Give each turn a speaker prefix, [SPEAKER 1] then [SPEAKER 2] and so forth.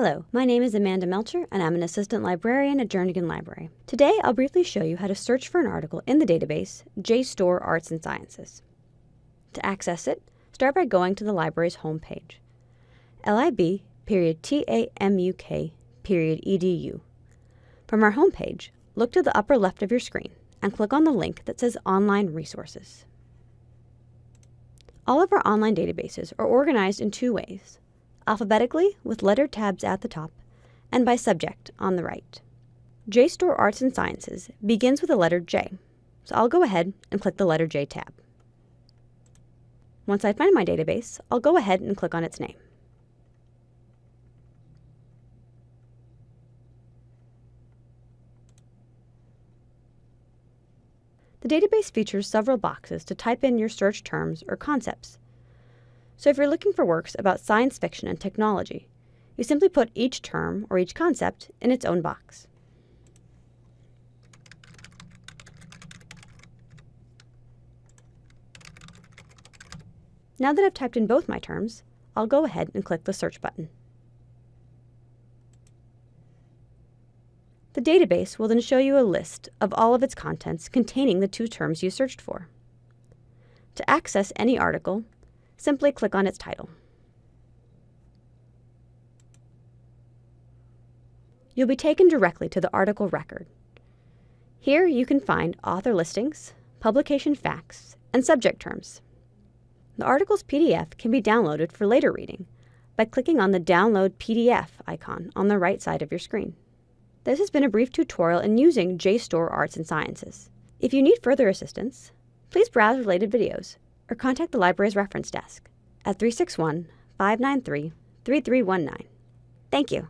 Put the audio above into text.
[SPEAKER 1] Hello, my name is Amanda Melcher, and I'm an assistant librarian at Jernigan Library. Today, I'll briefly show you how to search for an article in the database JSTOR Arts and Sciences. To access it, start by going to the library's homepage, lib.tamuk.edu. From our homepage, look to the upper left of your screen and click on the link that says Online Resources. All of our online databases are organized in two ways: alphabetically with lettered tabs at the top, and by subject on the right. JSTOR Arts and Sciences begins with the letter J, so I'll go ahead and click the letter J tab. Once I find my database, I'll go ahead and click on its name. The database features several boxes to type in your search terms or concepts. So if you're looking for works about science fiction and technology, you simply put each term or each concept in its own box. Now that I've typed in both my terms, I'll go ahead and click the search button. The database will then show you a list of all of its contents containing the two terms you searched for. To access any article, simply click on its title. You'll be taken directly to the article record. Here you can find author listings, publication facts, and subject terms. The article's PDF can be downloaded for later reading by clicking on the Download PDF icon on the right side of your screen. This has been a brief tutorial in using JSTOR Arts and Sciences. If you need further assistance, please browse related videos or contact the library's reference desk at 361-593-3319. Thank you.